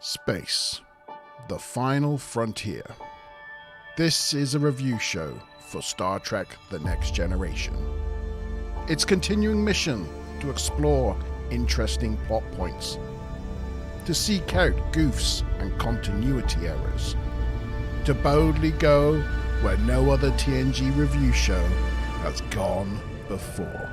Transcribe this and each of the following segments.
Space, the final frontier. This is a review show for Star Trek The Next Generation. Its continuing mission to explore interesting plot points, to seek out goofs and continuity errors, to boldly go where no other TNG review show has gone before.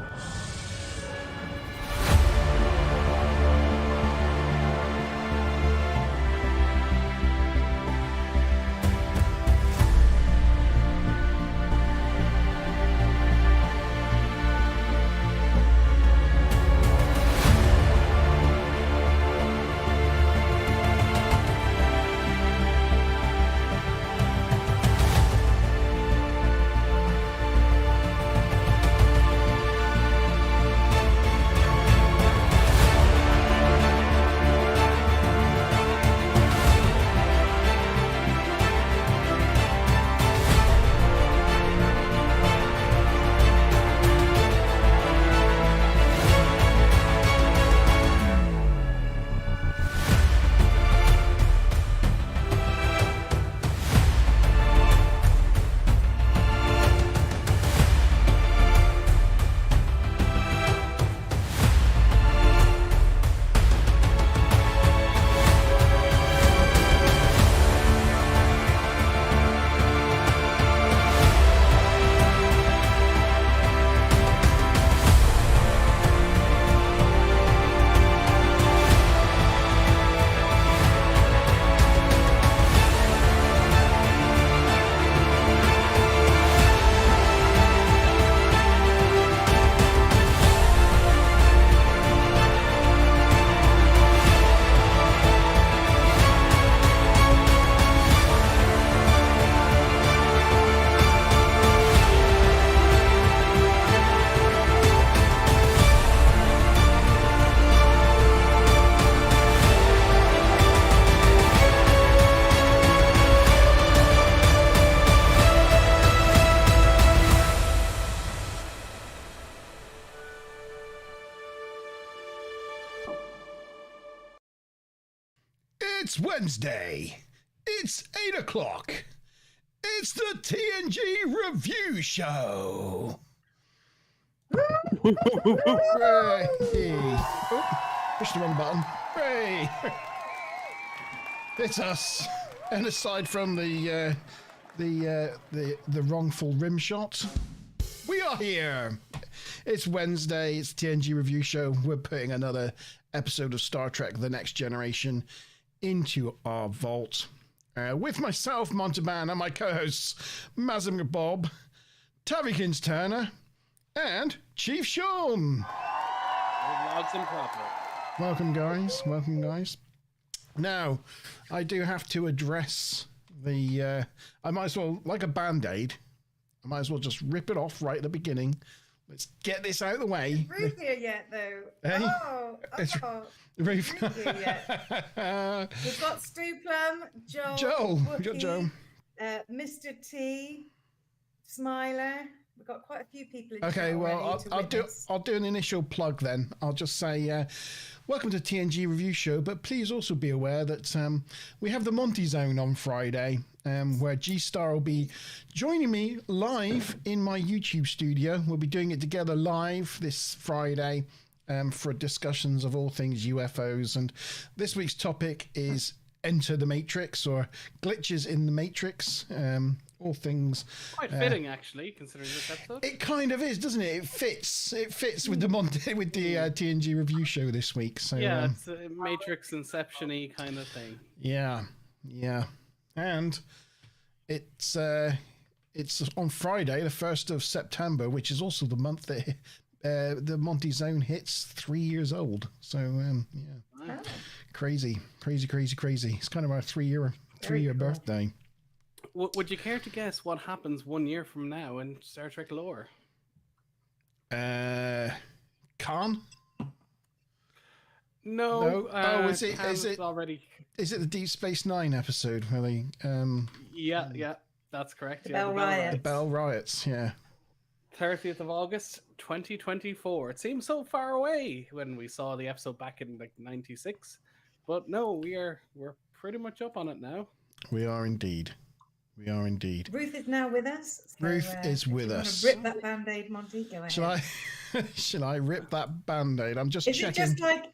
It's Wednesday. It's 8 o'clock. It's the TNG review show. Hooray. Oh, pushed the wrong button. Hooray. It's us. And aside from the wrongful rim shot, we are here. It's Wednesday. It's TNG review show. We're putting another episode of Star Trek The Next Generation into our vault with myself, Montalban, and my co-hosts Mazim Bob, Tavykins Turner, and Chief Sean. Logs and proper. Welcome, guys. Welcome, guys. Now, I do have to address the. I might as well, like a band-aid, I might as well just rip it off right at the beginning. Let's get this out of the way. Ruth here yet, though? Hey? Ruth here yet. We've got Stu Plum, Joel. Wookie, We got Joel. Mr. T, Smiler. We've got quite a few people in Okay, chat well, already I'll do an initial plug then. I'll just say, welcome to TNG Review Show, but please also be aware that we have the Monty Zone on Friday, where G-Star will be joining me live in my YouTube studio. We'll be doing it together live this Friday for discussions of all things UFOs. And this week's topic is Enter the Matrix, or glitches in the Matrix. All things quite fitting, actually, considering this episode. It kind of is, doesn't it? It fits with the TNG review show this week. So yeah, it's a Matrix Inception-y kind of thing. Yeah, and it's on Friday, the 1st of September, which is also the month that the Monty Zone hits 3 years old. So yeah, Oh. crazy. It's kind of our three-year cool. birthday. Would you care to guess what happens 1 year from now in Star Trek lore? Khan? No. Is it already? Is it the Deep Space Nine episode where they? Yeah, that's correct. The yeah, Bell Riot. The Bell Riots. Yeah. 30th of August, 2024. It seems so far away when we saw the episode back in like 96. But no, we're pretty much up on it now. We are indeed. We are indeed. Ruth is now with us. So, Ruth is if with you us. Want to rip that band-aid, Monty? Go ahead. Shall I rip that band-aid? I'm just Is checking. it just like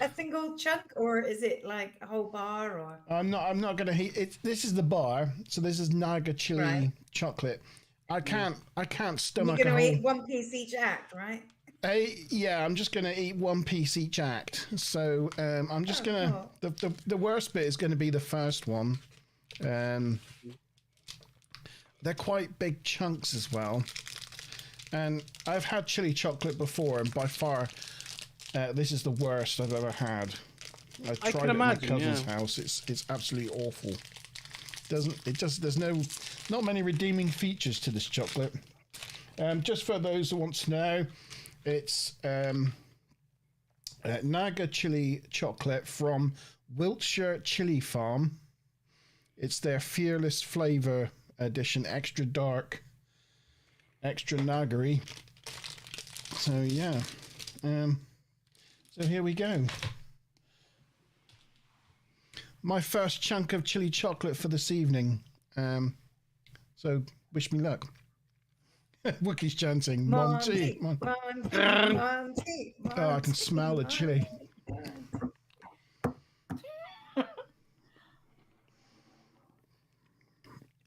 a single chunk, or is it like a whole bar? Or I'm not going to heat it. This is the bar, so this is Naga chili Right. chocolate. I can't you're stomach going a to whole. eat one piece each act, right? Yeah, I'm just going to eat one piece each act. So I'm just going to. Cool. The worst bit is going to be the first one. They're quite big chunks as well. And I've had chili chocolate before, and by far, this is the worst I've ever had. I tried can it imagine, at my cousin's house. It's absolutely awful. There's not many redeeming features to this chocolate. Just for those who want to know, it's Naga chili chocolate from Wiltshire Chili Farm. It's their Fearless Flavor edition, extra dark, extra naggery. So yeah, so here we go. My first chunk of chili chocolate for this evening. So wish me luck. Wookiee's chanting, Monty. Monty. Oh, I can smell the chili.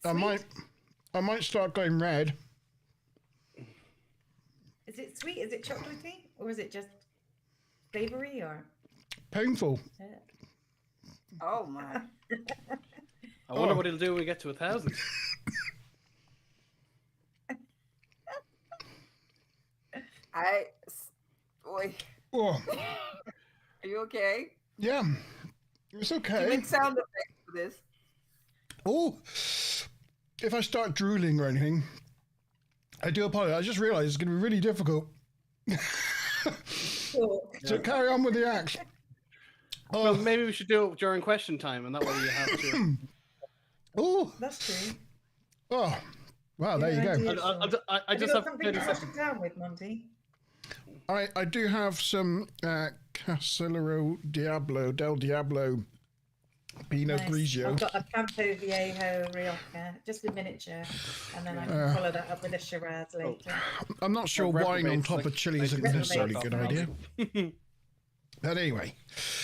I might start going red. Is it sweet? Is it chocolatey? Or is it just flavory? Or Painful. Oh my! I wonder what he'll do when we get to 1,000. Boy, Oh, are you okay? yeah. It's You okay. make sound effects for this. Oh, if I start drooling or anything, I do apologize. I just realized it's going to be really difficult to carry on with the act. Well, maybe we should do it during question time, and that way you have to. Oh, That's true. oh, wow! There you go. Idea. I Have you just got have something 30 to wash seconds. it down with, Monty? I do have some Casillero del Diablo Pinot Nice. Grigio. I've got a Campo Viejo Rioja, just a miniature, and then I can follow that up with a Shiraz later. I'm not sure wine on top of chili is a Reprobate necessarily good knockoff. idea. But anyway,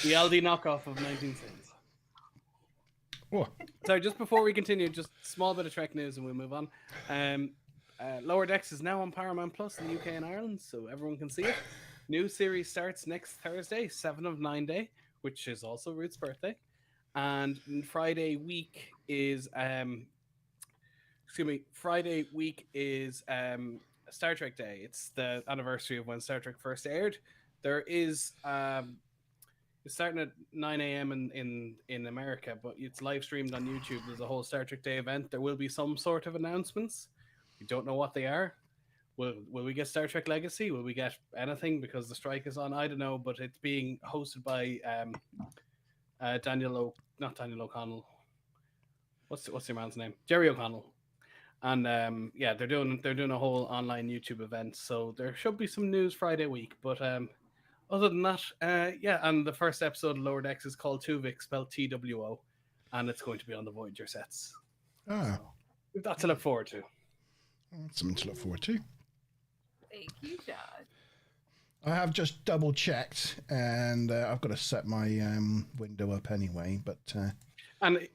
The LD knockoff of 19 cents. oh, Sorry, just before we continue, just a small bit of Trek news and we'll move on. Lower Decks is now on Paramount Plus in the UK and Ireland, so everyone can see it. New series starts next Thursday, 7 of 9 day, which is also Ruth's birthday. And Friday week is Star Trek Day. It's the anniversary of when Star Trek first aired. There is it's starting at 9 a.m. in America, but it's live streamed on YouTube. There's a whole Star Trek Day event. There will be some sort of announcements. We don't know what they are. Will we get Star Trek Legacy? Will we get anything because the strike is on? I don't know, but it's being hosted by not Daniel O'Connell. What's your man's name? Jerry O'Connell. And yeah, they're doing a whole online YouTube event, so there should be some news Friday week. But other than that, yeah, and the first episode of Lower Decks is called Tuvok, spelled TWO, and it's going to be on the Voyager sets. ah, So we've got to look forward to. that's something to look forward to. Thank you, John. I have just double checked, and I've got to set my window up anyway. But And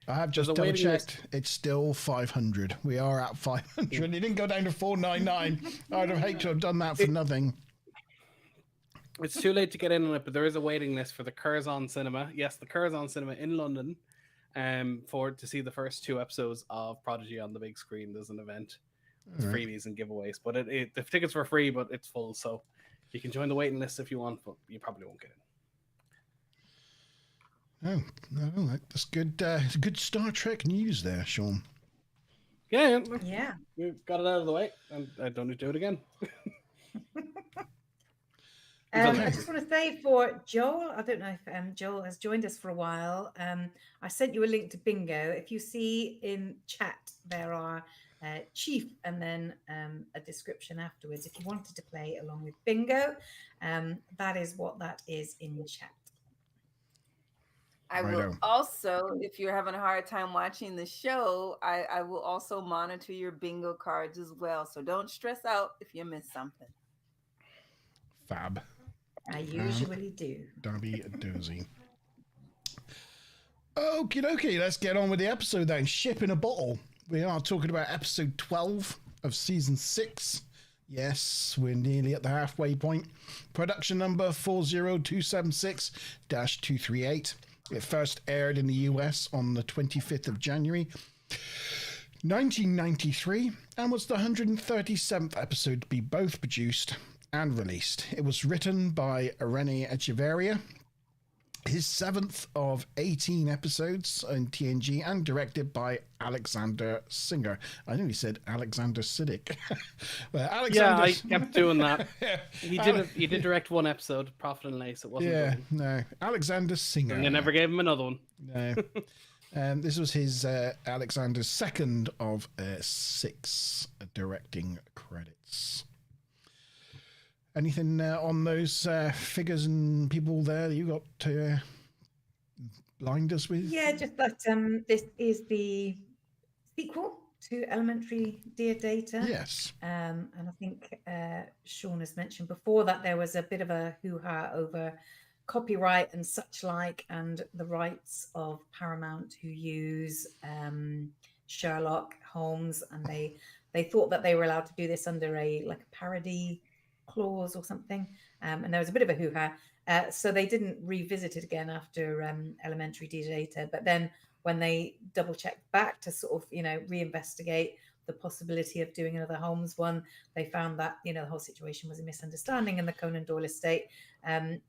I have just there's a double waiting checked. It's still 500. We are at 500. It didn't go down to 499. I'd have hated to have done that for nothing. it's too late to get in on it, but there is a waiting list for the Curzon Cinema. Yes, the Curzon Cinema in London, to see the first 2 episodes of Prodigy on the big screen. There's an event. It's freebies and giveaways, but the tickets were free, but it's full, so you can join the waiting list if you want, but you probably won't get in. Oh, no, that's good. Good Star Trek news there, Sean. Yeah, Yeah. we got it out of the way, and I don't need to do it again. I just want to say for Joel, I don't know if Joel has joined us for a while. I sent you a link to Bingo. If you see in chat, there are Chief and then a description afterwards. If you wanted to play along with Bingo, that is what that is in chat. I will Righto. also, if you're having a hard time watching the show, I will also monitor your bingo cards as well. So don't stress out if you miss something. Fab. I usually do. Darby Dozy. Okie dokie, let's get on with the episode then. Ship in a bottle. We are talking about episode 12 of season 6. Yes, we're nearly at the halfway point. Production number 40276-238. It first aired in the US on the 25th of January, 1993, and was the 137th episode to be both produced and released. It was written by Irene Echeverria, his 7th of 18 episodes in TNG, and directed by Alexander Singer. I nearly said Alexander Siddick. Well, Alexander... I kept doing that. Yeah. He did direct one episode, Profit and Lace. It wasn't. Yeah, good. no. Alexander Singer. And they never gave him another one. No. This was his Alexander's 2nd of 6 directing credits. Anything on those figures and people there that you got to blind us with? Yeah, just that this is the sequel to Elementary Dear Data. Yes. And I think Sean has mentioned before that there was a bit of a hoo-ha over copyright and such like, and the rights of Paramount who use Sherlock Holmes, and they thought that they were allowed to do this under a parody clause or something, and there was a bit of a hoo-ha, so they didn't revisit it again after Elementary Data. But then when they double checked back to sort of reinvestigate the possibility of doing another Holmes one, they found that the whole situation was a misunderstanding, and the Conan Doyle estate allowed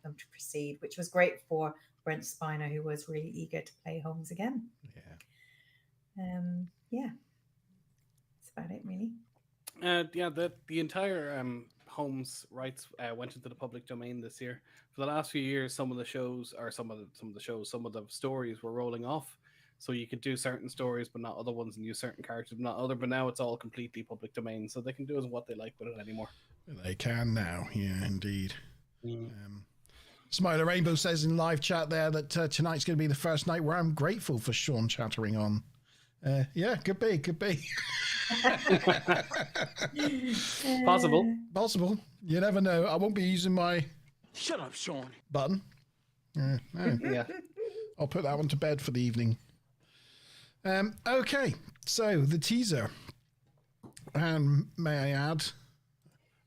them to proceed, which was great for Brent Spiner, who was really eager to play Holmes again. Yeah, that's about it really. The entire Holmes rights went into the public domain this year. For the last few years, some of the stories were rolling off, so you could do certain stories but not other ones, and use certain characters but not other. But now it's all completely public domain, so they can do what they like with it anymore. They can now, yeah, indeed. Smiler Rainbow says in live chat there that tonight's going to be the first night where I'm grateful for Sean chattering on. Yeah, could be. Possible. You never know. I won't be using my shut up, Sean button. No. Yeah. I'll put that one to bed for the evening. Okay, so the teaser. And may I add,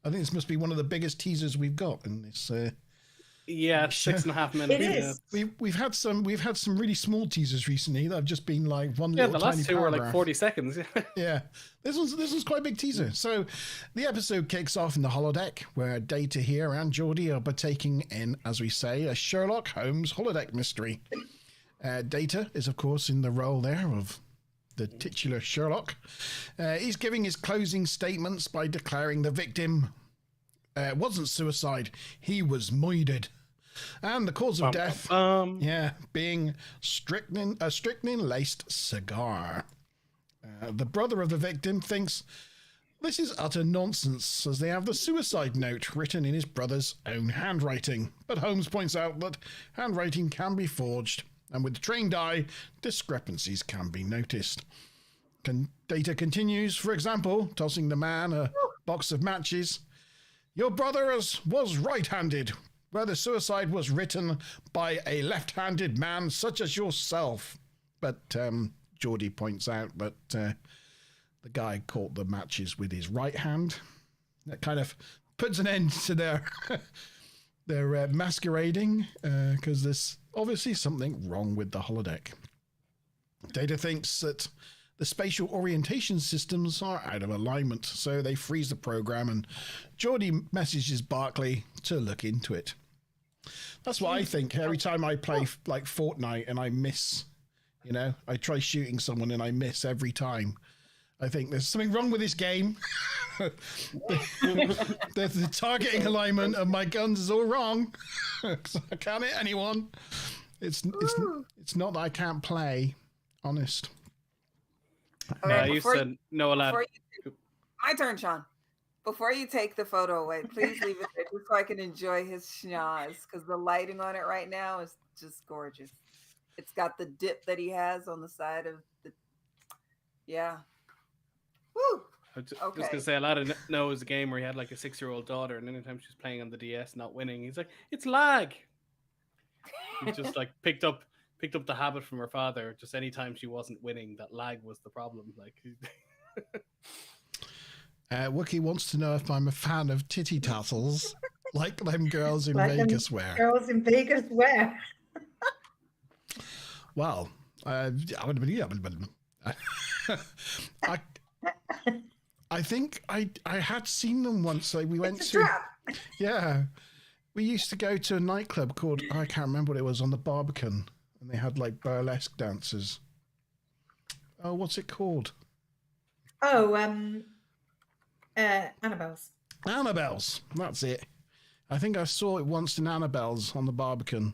I think this must be one of the biggest teasers we've got in this. Yeah, 6.5 minutes. It is. We've had some really small teasers recently that have just been like one little the tiny last two paragraph. were like 40 seconds. Yeah, this was quite a big teaser. So the episode kicks off in the holodeck, where Data here and Geordi are partaking in, as we say, a Sherlock Holmes holodeck mystery. Data is, of course, in the role there of the titular Sherlock. He's giving his closing statements by declaring the victim wasn't suicide, he was murdered. And the cause of death, being a strychnine-laced cigar. The brother of the victim thinks this is utter nonsense, as they have the suicide note written in his brother's own handwriting. But Holmes points out that handwriting can be forged, and with the trained eye, discrepancies can be noticed. Data continues, for example, tossing the man a box of matches. Your brother was right-handed, where the suicide was written by a left-handed man such as yourself. But Geordi points out that the guy caught the matches with his right hand. That kind of puts an end to their masquerading, because there's obviously something wrong with the holodeck. Data thinks that the spatial orientation systems are out of alignment, so they freeze the program, and Geordi messages Barclay to look into it. That's what I think every time I play like Fortnite and I miss, I try shooting someone and I miss every time. I think there's something wrong with this game. the targeting alignment of my guns is all wrong. I can't hit anyone. It's not that I can't play, honest. Okay, you said no, lad. My turn, Sean. Before you take the photo away, please leave it there just so I can enjoy his schnoz, because the lighting on it right now is just gorgeous. It's got the dip that he has on the side of the. Yeah. Woo. I was just gonna say, a lot of Noah was a game where he had like a 6-year-old daughter, and anytime she was playing on the DS not winning, he's like, "It's lag." He just like picked up the habit from her father. Just anytime she wasn't winning, that lag was the problem. Like, Wookie wants to know if I'm a fan of titty tassels, like them girls in Like them Vegas wear. Girls in Vegas wear. Well, I think I had seen them once. Like we went It's a to, trap. yeah, we used to go to a nightclub called, I can't remember what it was, on the Barbican, and they had like burlesque dancers. Oh, what's it called? Oh, Annabelle's. Annabelle's. That's it. I think I saw it once in Annabelle's on the Barbican,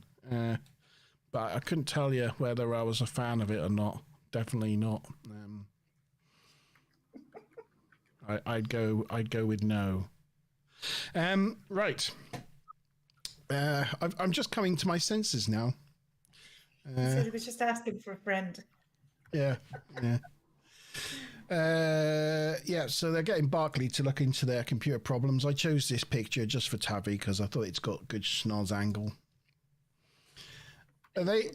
but I couldn't tell you whether I was a fan of it or not. Definitely not. I'd go with no. Right. I'm just coming to my senses now. He said he was just asking for a friend. Yeah. So they're getting Barclay to look into their computer problems. I chose this picture just for Tavi because I thought it's got good schnoz angle. They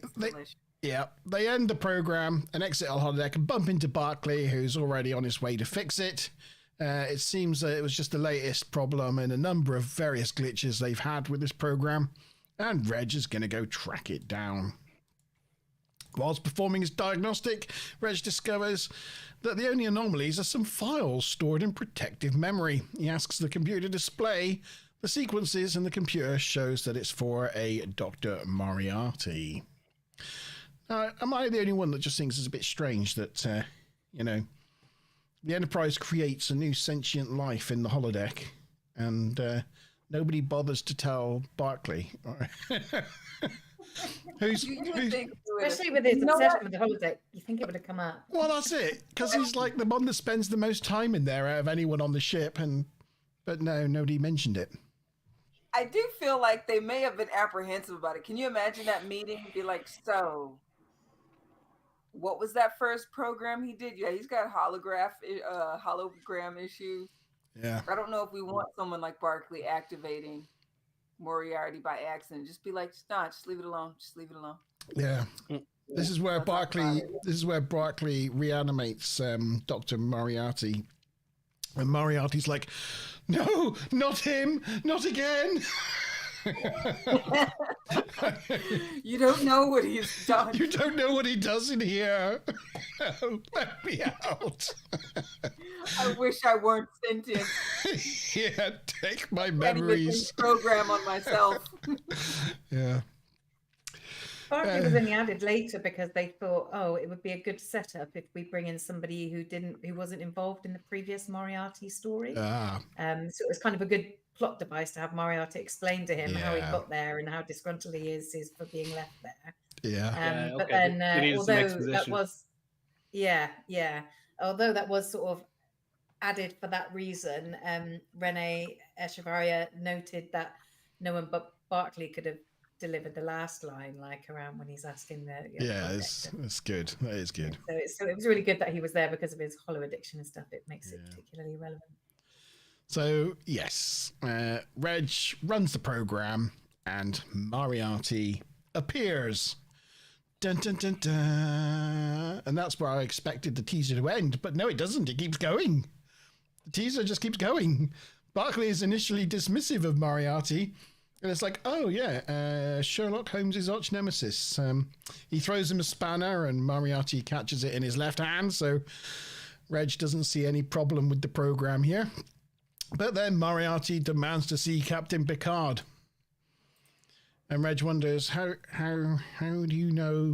end the program and exit our holodeck and bump into Barclay, who's already on his way to fix it. It seems that it was just the latest problem in a number of various glitches they've had with this program, and Reg is going to go track it down. Whilst performing his diagnostic, Reg discovers that the only anomalies are some files stored in protective memory. He asks the computer to display the sequences, and the computer shows that it's for a Dr. Moriarty. Am I the only one that just thinks it's a bit strange that, the Enterprise creates a new sentient life in the holodeck, and nobody bothers to tell Barclay? Especially with his obsession with the holodeck, you think it would have come out. Well, that's it, because he's like the one that spends the most time in there out of anyone on the ship, but no, nobody mentioned it. I do feel like they may have been apprehensive about it. Can you imagine that meeting? Be like, so what was that first program he did? Yeah, he's got hologram issues. Yeah. I don't know if we want someone like Barclay activating Moriarty by accident. Just be like, just leave it alone. Just leave it alone. Yeah. This is where Barclay reanimates Dr. Moriarty. And Moriarty's like, no, not him, not again. You don't know what he's done. You don't know what he does in here. Let me out. I wish I weren't sentient. Yeah, take my memories. Program on myself. Yeah. Barclay was only added later because they thought, it would be a good setup if we bring in somebody who wasn't involved in the previous Moriarty story. So it was kind of a good plot device to have Moriarty explain to him how he got there and how disgruntled he is for being left there. Yeah. But then, although that was sort of added for that reason, Renee Echevarria noted that no one but Barclay could have delivered the last line, like around when he's asking the it's good. That is good. So it was really good that he was there because of his holo addiction and stuff. It makes it particularly relevant. So yes, Reg runs the program and Moriarty appears. Dun, dun, dun, dun. And that's where I expected the teaser to end, but no, it doesn't. It keeps going. The teaser just keeps going. Barclay is initially dismissive of Moriarty. And it's like, Sherlock Holmes' arch nemesis. He throws him a spanner and Moriarty catches it in his left hand, so Reg doesn't see any problem with the program here. But then Moriarty demands to see Captain Picard. And Reg wonders, how do you know